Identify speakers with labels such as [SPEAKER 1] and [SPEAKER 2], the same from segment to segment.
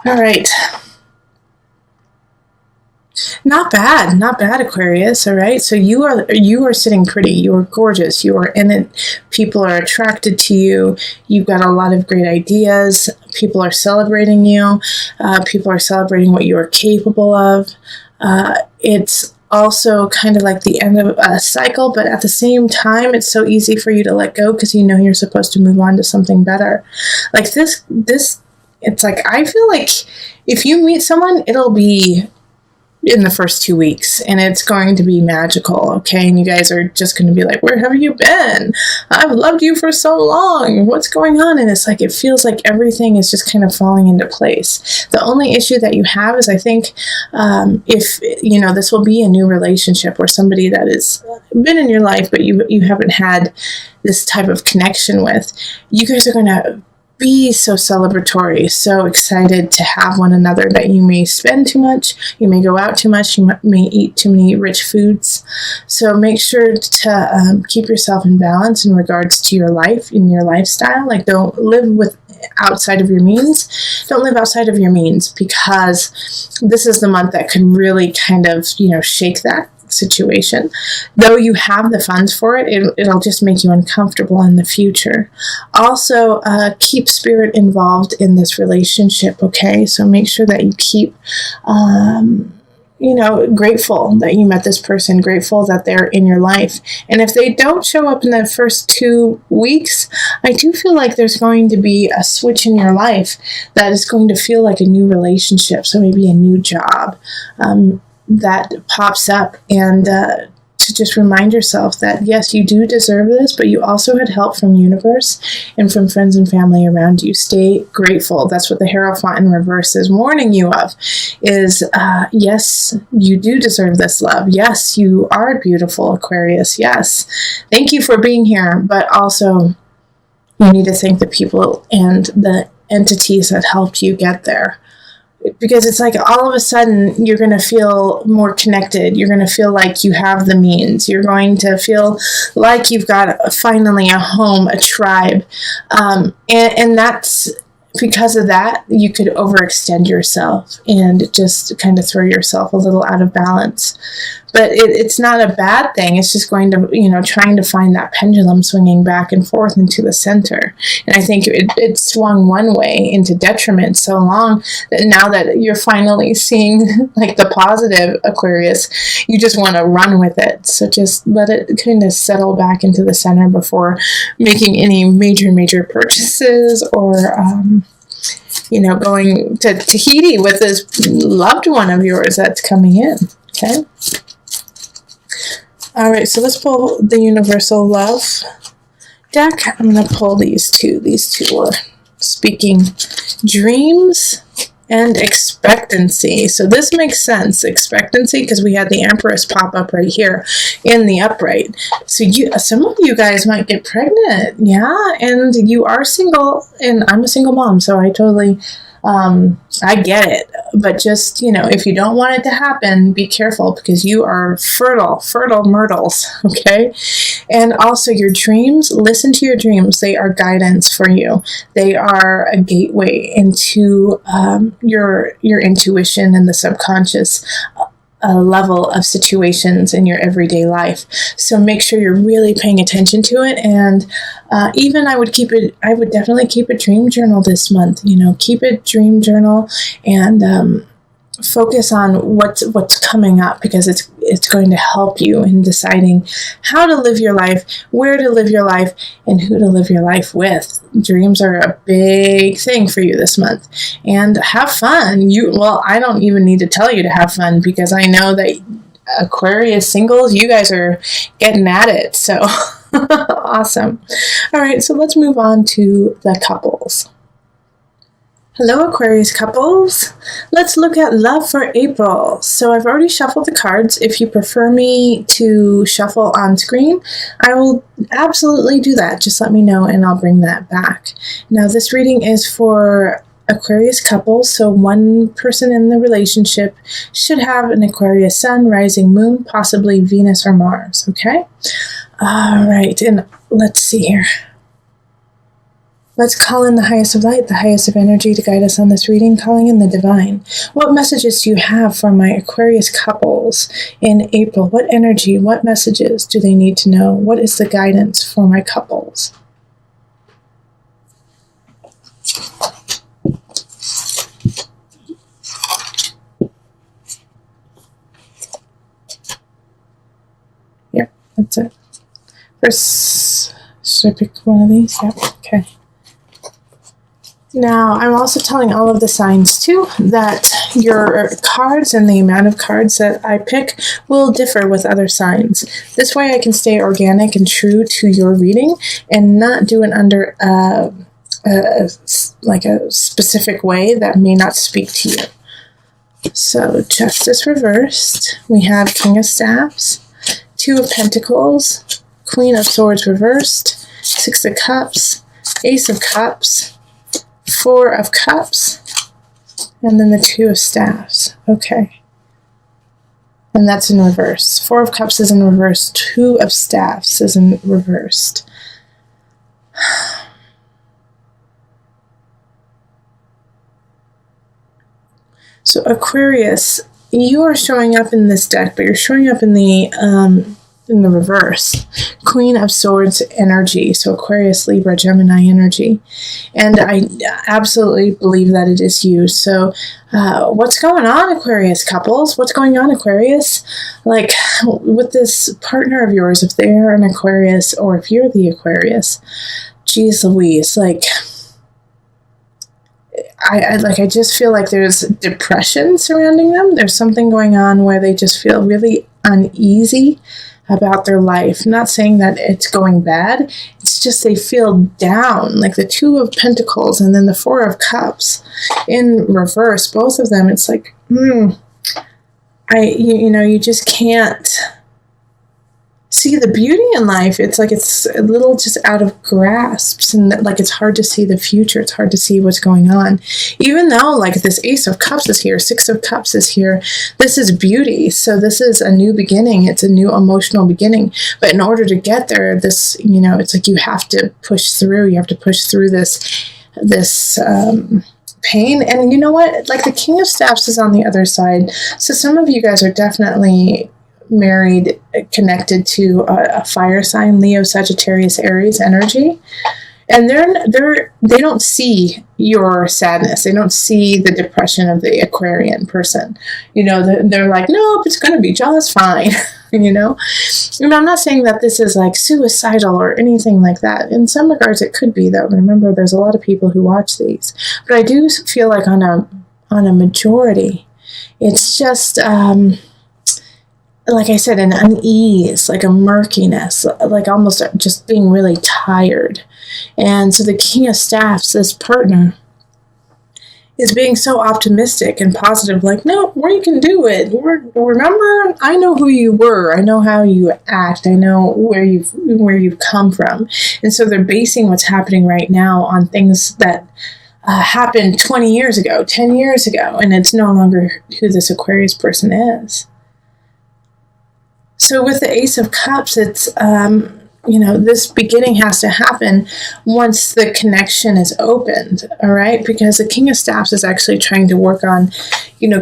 [SPEAKER 1] All right. Not bad, Aquarius. All right. So you are sitting pretty. You are gorgeous. You are in it. People are attracted to you. You've got a lot of great ideas. People are celebrating you. People are celebrating what you are capable of. It's also kind of like the end of a cycle, but at the same time, it's so easy for you to let go because you know you're supposed to move on to something better. Like this, it's like I feel like if you meet someone, it'll be in the first 2 weeks and it's going to be magical, okay? And you guys are just going to be like, where have you been? I've loved you for so long. What's going on? And it's like, it feels like everything is just kind of falling into place. The only issue that you have is I think if, you know, this will be a new relationship or somebody that has been in your life, but you haven't had this type of connection with, you guys are going to be so celebratory, so excited to have one another that you may spend too much, you may go out too much, you may eat too many rich foods. So make sure to keep yourself in balance in regards to your life and your lifestyle. Like don't live outside of your means. Don't live outside of your means because this is the month that could really kind of, you know, shake that situation. Though you have the funds for it, it'll just make you uncomfortable in the future. Also, keep spirit involved in this relationship, okay? So make sure that you keep, you know, grateful that you met this person, grateful that they're in your life. And if they don't show up in the first 2 weeks, I do feel like there's going to be a switch in your life that is going to feel like a new relationship. So maybe a new job, that pops up, and to just remind yourself that yes, you do deserve this, but you also had help from universe and from friends and family around you. Stay grateful. That's what the Hierophant in reverse is warning you of, is yes, you do deserve this love. Yes, you are beautiful, Aquarius. Yes, thank you for being here, but also you need to thank the people and the entities that helped you get there. Because it's like all of a sudden you're going to feel more connected. You're going to feel like you have the means. You're going to feel like you've got finally a home, a tribe. And that's because of that, you could overextend yourself and just kind of throw yourself a little out of balance. But it's not a bad thing. It's just going to, you know, trying to find that pendulum swinging back and forth into the center. And I think it swung one way into detriment so long that now that you're finally seeing like the positive, Aquarius, you just want to run with it. So just let it kind of settle back into the center before making any major purchases or, you know, going to Tahiti with this loved one of yours that's coming in. Okay. All right, so let's pull the Universal Love deck. I'm going to pull these two. These two are speaking dreams and expectancy. So this makes sense, expectancy, because we had the Empress pop up right here in the upright. So some of you guys might get pregnant, yeah, and you are single, and I'm a single mom, so I totally... I get it, but just, you know, if you don't want it to happen, be careful because you are fertile myrtles, okay? And also your dreams, listen to your dreams. They are guidance for you. They are a gateway into your intuition and the subconscious level of situations in your everyday life. So make sure you're really paying attention to it. And even I would definitely keep a dream journal this month. You know, keep a dream journal and focus on what's coming up, because it's going to help you in deciding how to live your life, where to live your life, and who to live your life with. Dreams are a big thing for you this month, and have fun. I don't even need to tell you to have fun, because I know that Aquarius singles, you guys are getting at it. So awesome. All right, so let's move on to the couples. Hello, Aquarius couples. Let's look at love for April. So I've already shuffled the cards. If you prefer me to shuffle on screen, I will absolutely do that. Just let me know and I'll bring that back. Now, this reading is for Aquarius couples. So one person in the relationship should have an Aquarius sun, rising moon, possibly Venus or Mars. Okay? All right. And let's see here. Let's call in the highest of light, the highest of energy to guide us on this reading, calling in the divine. What messages do you have for my Aquarius couples in April? What energy, what messages do they need to know? What is the guidance for my couples? Yep, that's it. First, should I pick one of these? Yep, okay. Now, I'm also telling all of the signs, too, that your cards and the amount of cards that I pick will differ with other signs. This way I can stay organic and true to your reading and not do it under like a specific way that may not speak to you. So, Justice reversed. We have King of Staffs, Two of Pentacles, Queen of Swords reversed, Six of Cups, Ace of Cups, Four of Cups, and then the Two of Staffs. Okay. And that's in reverse. Four of Cups is in reverse. Two of Staffs is in reversed. So Aquarius, you are showing up in this deck, but you're showing up in the reverse. Queen of Swords energy. So Aquarius, Libra, Gemini energy. And I absolutely believe that it is you. So what's going on, Aquarius couples? What's going on, Aquarius? Like with this partner of yours, if they're an Aquarius or if you're the Aquarius, geez Louise, like I just feel like there's depression surrounding them. There's something going on where they just feel really uneasy about their life. I'm not saying that it's going bad. It's just they feel down, like the Two of Pentacles and then the Four of Cups in reverse. Both of them, it's like, you just can't see the beauty in life. It's like it's a little just out of grasps, and like it's hard to see the future. It's hard to see what's going on. Even though like this Ace of Cups is here, Six of Cups is here, this is beauty. So this is a new beginning. It's a new emotional beginning. But in order to get there, this, it's like you have to push through. You have to push through this pain. And you know what? Like the King of Staffs is on the other side. So some of you guys are definitely married, connected to a fire sign, Leo, Sagittarius, Aries energy, and they don't see your sadness. They don't see the depression of the Aquarian person. They're like, nope, it's going to be just fine. And I'm not saying that this is like suicidal or anything like that. In some regards, it could be, though. Remember, there's a lot of people who watch these, but I do feel like on a majority, it's just like I said, an unease, like a murkiness, like almost just being really tired. And so the King of Staffs, this partner, is being so optimistic and positive, like, no, we can do it. Remember, I know who you were. I know how you act. I know where you've come from. And so they're basing what's happening right now on things that happened 20 years ago, 10 years ago, and it's no longer who this Aquarius person is. So with the Ace of Cups, it's, this beginning has to happen once the connection is opened, all right? Because the King of Staffs is actually trying to work on,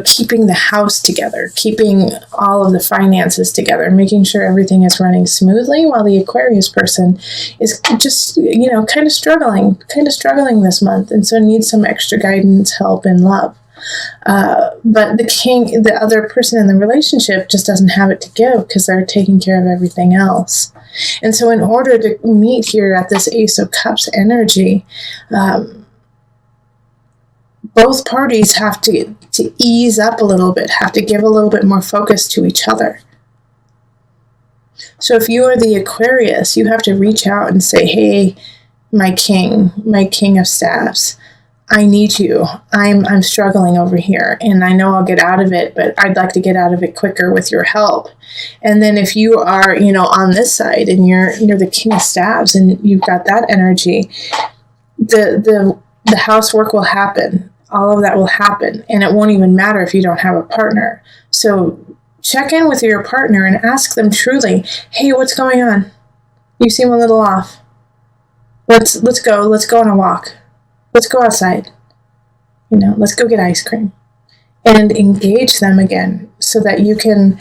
[SPEAKER 1] keeping the house together, keeping all of the finances together, making sure everything is running smoothly, while the Aquarius person is just, kind of struggling this month, and so needs some extra guidance, help, and love. But the other person in the relationship just doesn't have it to give because they're taking care of everything else. And so in order to meet here at this Ace of Cups energy, both parties have to ease up a little bit, have to give a little bit more focus to each other. So if you are the Aquarius, you have to reach out and say, hey, my King of Staffs, I need you. I'm struggling over here, and I know I'll get out of it, but I'd like to get out of it quicker with your help. And then if you are, on this side and you're the King of Staffs and you've got that energy, the housework will happen. All of that will happen, and it won't even matter if you don't have a partner. So check in with your partner and ask them truly, hey, what's going on? You seem a little off. Let's go. Let's go on a walk. Let's go outside. Let's go get ice cream. And engage them again so that you can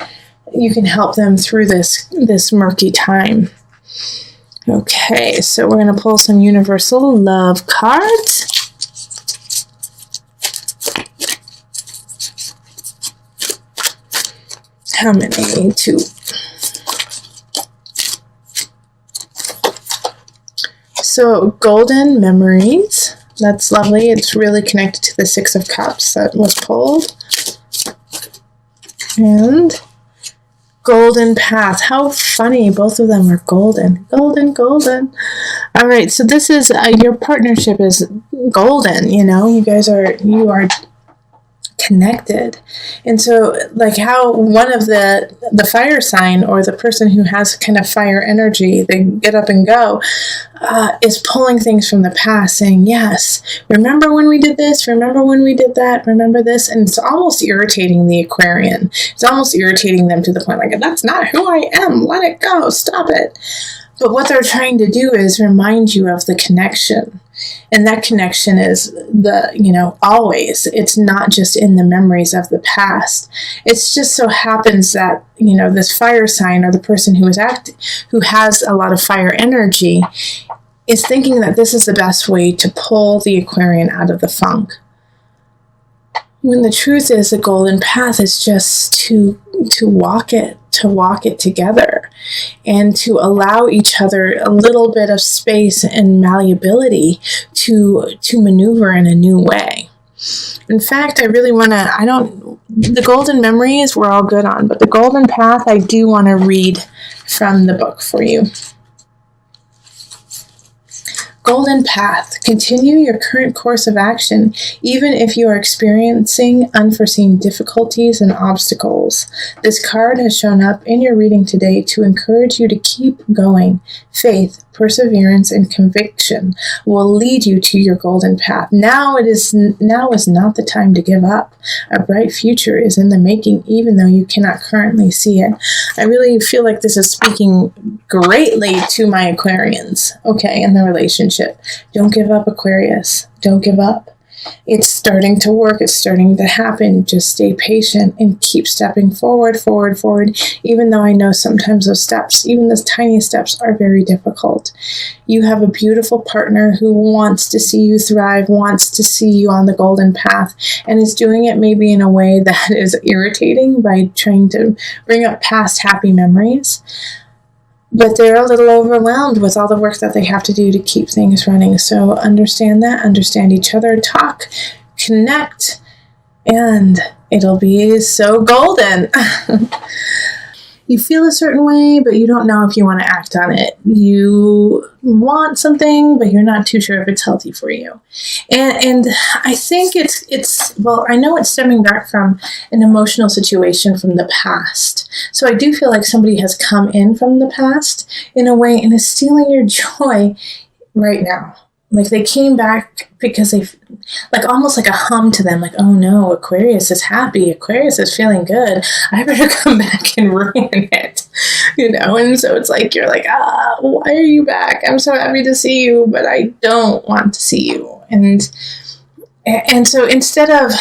[SPEAKER 1] help them through this murky time. Okay, so we're going to pull some universal love cards. How many? 2. So, golden memories. That's lovely. It's really connected to the 6 of Cups that was pulled. And golden path. How funny. Both of them are golden. Golden, golden. All right. So this is, your partnership is golden. You are connected. And so like how one of the fire sign, or the person who has kind of fire energy, they get up and go, is pulling things from the past, saying, yes, remember when we did this, remember when we did that, remember this. And it's almost irritating the Aquarian. It's almost irritating them to the point like, that's not who I am, let it go, stop it. But what they're trying to do is remind you of the connection. And that connection is always. It's not just in the memories of the past. It's just so happens that, this fire sign, or the person who has a lot of fire energy, is thinking that this is the best way to pull the Aquarian out of the funk. When the truth is, the golden path is just to walk it together, and to allow each other a little bit of space and malleability to maneuver in a new way. In fact, I really want to, the golden memories we're all good on, but the golden path, I do want to read from the book for you. Golden path. Continue your current course of action, even if you are experiencing unforeseen difficulties and obstacles. This card has shown up in your reading today to encourage you to keep going. Faith, perseverance, and conviction will lead you to your golden path. Now is not the time to give up. A bright future is in the making, even though you cannot currently see it. I really feel like this is speaking greatly to my Aquarians, okay, in the relationship. Don't give up, Aquarius. Don't give up. It's starting to work. It's starting to happen. Just stay patient and keep stepping forward, even though I know sometimes those steps, even those tiny steps, are very difficult. You have a beautiful partner who wants to see you thrive, wants to see you on the golden path, and is doing it maybe in a way that is irritating by trying to bring up past happy memories. But they're a little overwhelmed with all the work that they have to do to keep things running. So understand that, understand each other, talk, connect, and it'll be so golden. You feel a certain way, but you don't know if you want to act on it. You want something, but you're not too sure if it's healthy for you. And I think I know it's stemming back from an emotional situation from the past. So I do feel like somebody has come in from the past in a way and is stealing your joy right now. Like they came back because they, like almost like a hum to them, like, oh no, Aquarius is happy, Aquarius is feeling good, I better come back and ruin it, and so it's like, you're like, why are you back? I'm so happy to see you, but I don't want to see you. And so instead of,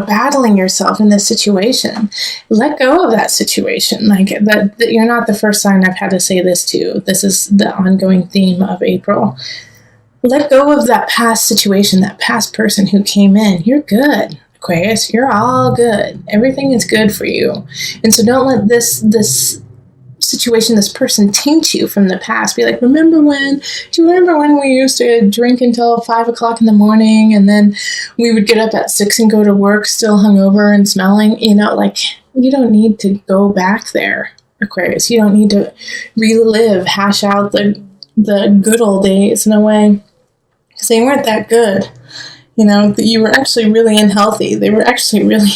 [SPEAKER 1] battling yourself in this situation, let go of that situation. Like that you're not the first sign I've had to say this to. This is the ongoing theme of April. Let go of that past situation, that past person who came in. You're good, Aquarius. You're all good. Everything is good for you. And so don't let this situation, this person taint you from the past. Be like, do you remember when we used to drink until 5 o'clock in the morning, and then we would get up at 6 and go to work still hungover and smelling? You don't need to go back there, Aquarius. You don't need to relive, hash out the good old days in a way. Because they weren't that good. You were actually really unhealthy. They were actually really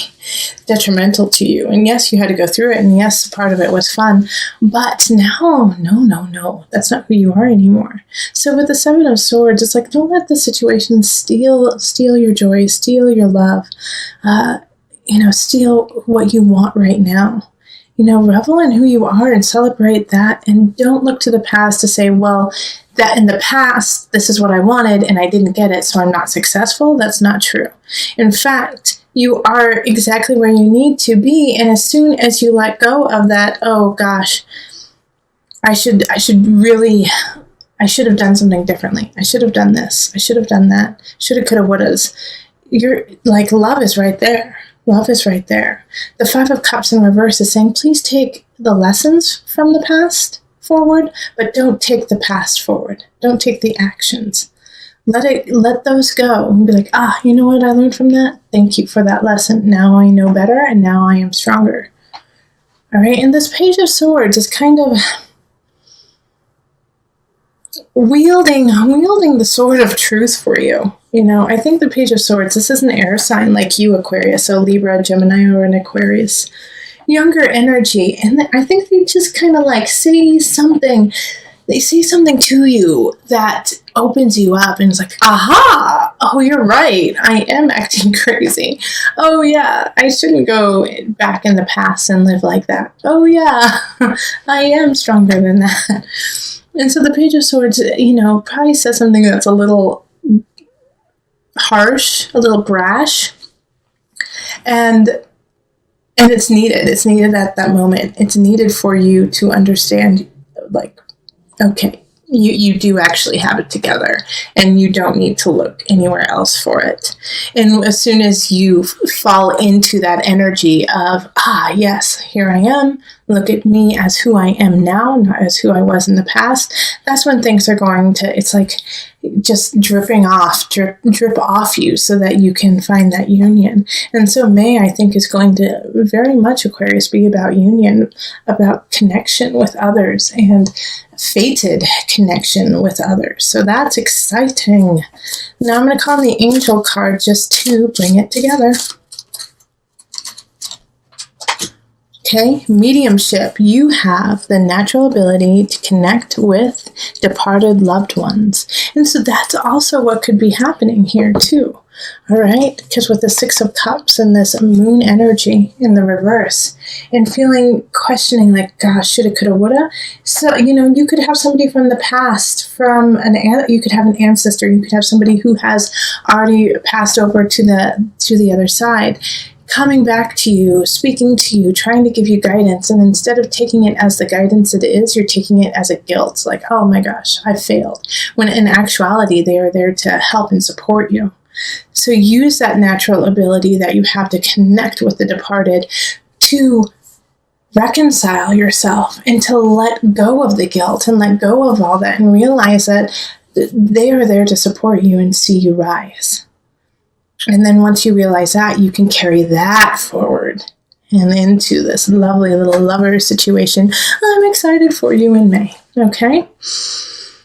[SPEAKER 1] detrimental to you. And yes, you had to go through it. And yes, part of it was fun. But now, no. That's not who you are anymore. So with the 7 of Swords, it's like, don't let the situation steal your joy, steal your love, steal what you want right now. Revel in who you are and celebrate that. And don't look to the past to say, well, that in the past, this is what I wanted and I didn't get it, so I'm not successful. That's not true. In fact, you are exactly where you need to be. And as soon as you let go of that, oh gosh, I should have done something differently. I should have done this. I should have done that. Shoulda, coulda, wouldas. You're like, love is right there. Love is right there. The Five of Cups in reverse is saying, please take the lessons from the past forward, but don't take the past forward. Don't take the actions. Let those go and be like, you know what I learned from that? Thank you for that lesson. Now I know better and now I am stronger. All right. And this Page of Swords is kind of wielding the sword of truth for you. You know, I think the Page of Swords, this is an air sign like you, Aquarius, so Libra, Gemini, or an Aquarius. Younger energy. And I think they just kind of like see something. They see something to you that opens you up and it's like, aha, oh, you're right. I am acting crazy. Oh, yeah, I shouldn't go back in the past and live like that. Oh, yeah, I am stronger than that. And so the Page of Swords, you know, probably says something that's a little harsh, a little brash. And it's needed. It's needed at that moment. It's needed for you to understand, like, okay, you do actually have it together and you don't need to look anywhere else for it. And as soon as you fall into that energy of, yes, here I am, look at me as who I am now, not as who I was in the past, that's when things are going to, it's like just drip off you so that you can find that union. And so May, I think, is going to very much, Aquarius, be about union, about connection with others and fated connection with others. So that's exciting. Now I'm going to call on the angel card just to bring it together. Okay, mediumship. You have the natural ability to connect with departed loved ones. And so that's also what could be happening here too. All right, because with the Six of Cups and this moon energy in the reverse and questioning like, gosh, shoulda, coulda, woulda. So, you know, you could have somebody from the past, you could have an ancestor, you could have somebody who has already passed over to the other side, coming back to you, speaking to you, trying to give you guidance. And instead of taking it as the guidance it is, you're taking it as a guilt. Like, oh my gosh, I failed. When in actuality, they are there to help and support you. So use that natural ability that you have to connect with the departed to reconcile yourself and to let go of the guilt and let go of all that and realize that they are there to support you and see you rise. And then once you realize that, you can carry that forward and into this lovely little lover situation. I'm excited for you in May. Okay?